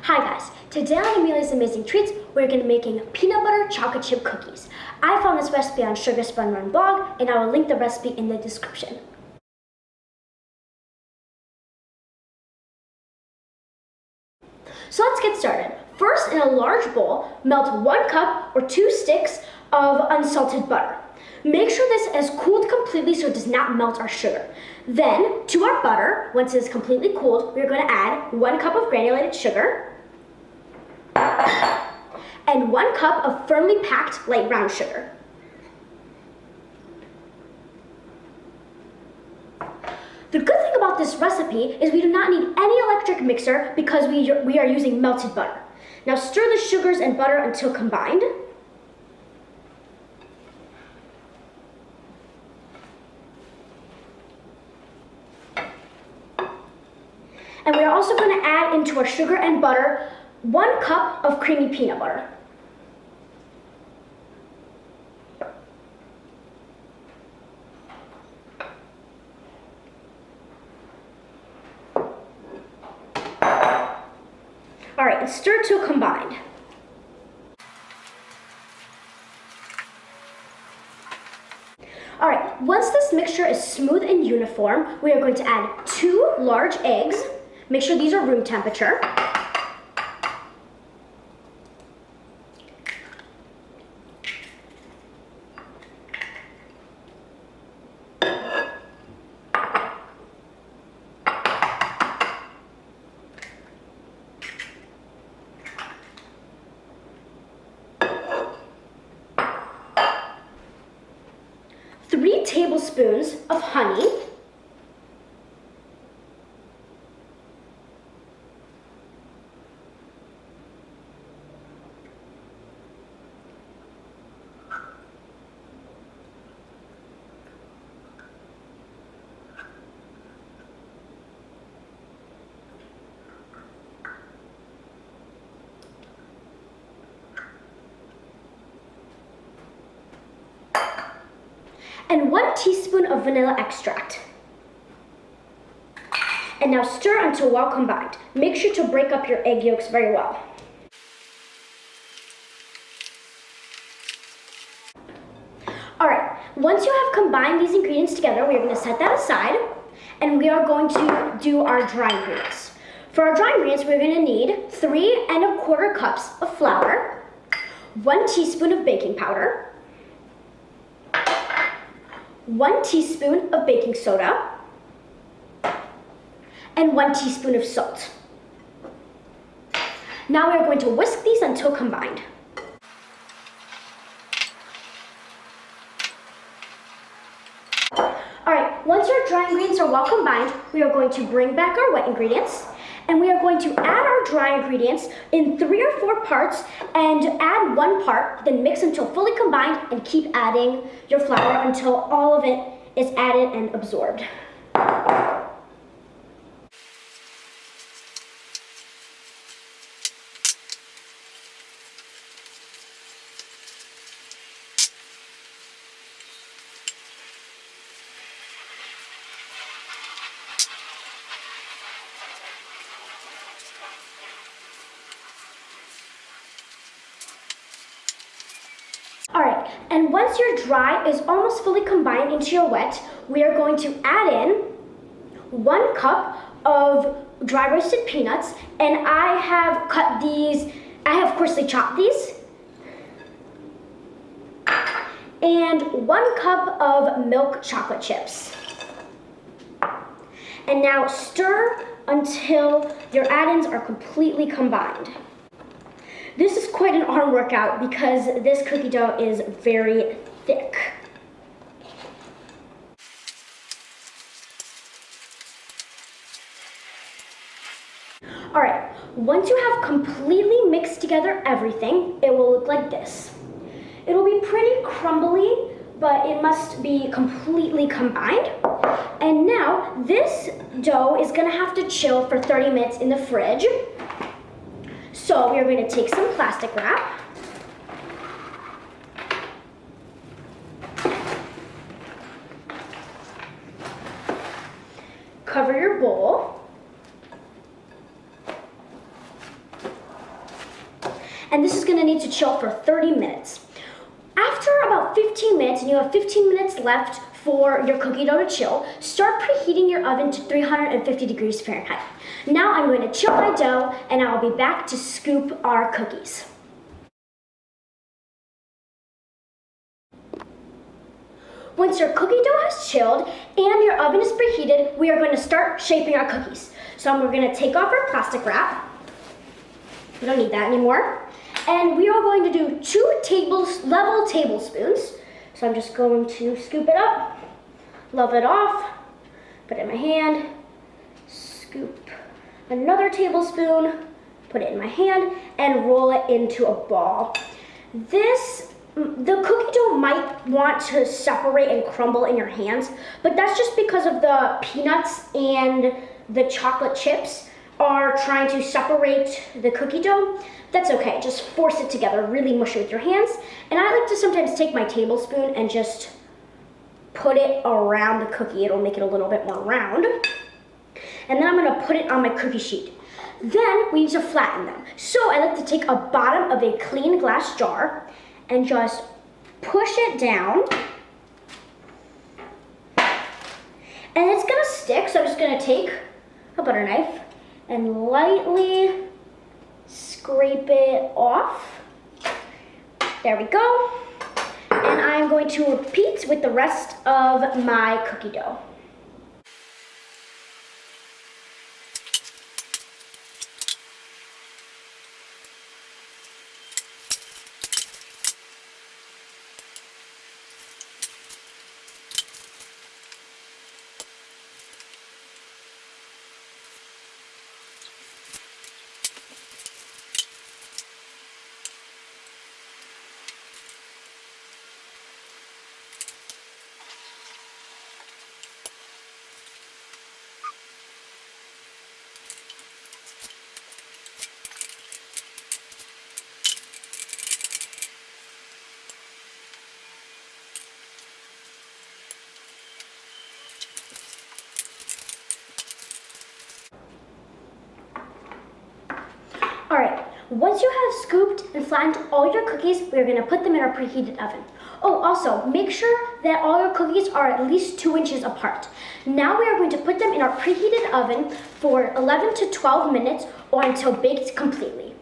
Hi guys, today on Amelia's Amazing Treats, we're going to be making peanut butter chocolate chip cookies. I found this recipe on Sugar Spun Run blog, and I will link the recipe in the description. So let's get started. First, in a large bowl, melt 1 cup or 2 sticks of unsalted butter. Make sure this is cooled completely so it does not melt our sugar. Then, to our butter, once it is completely cooled, we're going to add 1 cup of granulated sugar and 1 cup of firmly packed light brown sugar. The good thing about this recipe is we do not need any electric mixer because we are using melted butter. Now stir the sugars and butter until combined. And we are also going to add into our sugar and butter 1 cup of creamy peanut butter. All right, and stir till combined. All right, once this mixture is smooth and uniform, we are going to add 2 large eggs. Make sure these are room temperature. Three tablespoons of honey, and 1 teaspoon of vanilla extract. And now stir until well combined. Make sure to break up your egg yolks very well. All right, once you have combined these ingredients together, we are going to set that aside, and we are going to do our dry ingredients. For our dry ingredients, we're going to need 3 1/4 cups of flour, 1 teaspoon of baking powder, 1 teaspoon of baking soda, and 1 teaspoon of salt. Now we are going to whisk these until combined. Alright, once our dry ingredients are well combined, we are going to bring back our wet ingredients, and we are going to add our dry ingredients in 3 or 4 parts and add 1 part, then mix until fully combined and keep adding your flour until all of it is added and absorbed. Alright, and once your dry is almost fully combined into your wet, we are going to add in 1 cup of dry roasted peanuts, and I have cut these, I have coarsely chopped these, and 1 cup of milk chocolate chips. And now stir until your add-ins are completely combined. This is quite an arm workout because this cookie dough is very thick. All right, once you have completely mixed together everything, it will look like this. It'll be pretty crumbly, but it must be completely combined. And now this dough is gonna have to chill for 30 minutes in the fridge. So we are going to take some plastic wrap, cover your bowl, and this is gonna need to chill for 30 minutes. After about 15 minutes, and you have 15 minutes left for your cookie dough to chill, start preheating your oven to 350 degrees Fahrenheit. Now I'm going to chill my dough, and I'll be back to scoop our cookies. Once your cookie dough has chilled and your oven is preheated, we are going to start shaping our cookies. So we're going to take off our plastic wrap. We don't need that anymore. And we are going to do 2 level tablespoons. So I'm just going to scoop it up, level it off, put it in my hand, scoop another tablespoon, put it in my hand, and roll it into a ball. The cookie dough might want to separate and crumble in your hands, but that's just because of the peanuts and the chocolate chips are trying to separate the cookie dough. That's okay, just force it together, really mush it with your hands. And I like to sometimes take my tablespoon and just put it around the cookie. It'll make it a little bit more round. And then I'm gonna put it on my cookie sheet. Then we need to flatten them. So I like to take a bottom of a clean glass jar and just push it down. And it's gonna stick, so I'm just gonna take a butter knife and lightly scrape it off. There we go. And I'm going to repeat with the rest of my cookie dough. All right, once you have scooped and flattened all your cookies, we're gonna put them in our preheated oven. Oh, also, make sure that all your cookies are at least 2 inches apart. Now we are going to put them in our preheated oven for 11 to 12 minutes or until baked completely.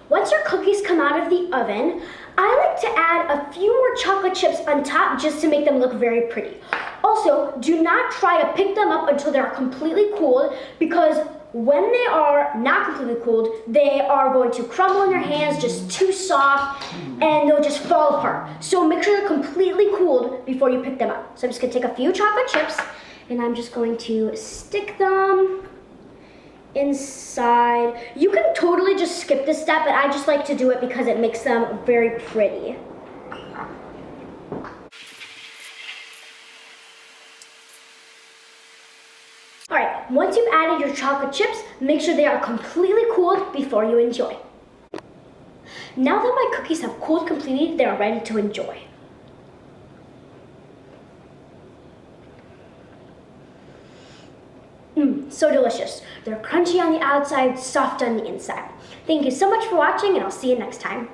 Once your cookies come out of the oven, I like to add a few more chocolate chips on top just to make them look very pretty. Also, do not try to pick them up until they're completely cooled, because when they are not completely cooled, they are going to crumble in your hands, just too soft, and they'll just fall apart. So make sure they're completely cooled before you pick them up. So I'm just gonna take a few chocolate chips, and I'm just going to stick them inside. You can totally just skip this step, but I just like to do it because it makes them very pretty. All right, once you've added your chocolate chips, make sure they are completely cooled before you enjoy. Now that my cookies have cooled completely, they are ready to enjoy. So delicious. They're crunchy on the outside, soft on the inside. Thank you so much for watching, and I'll see you next time.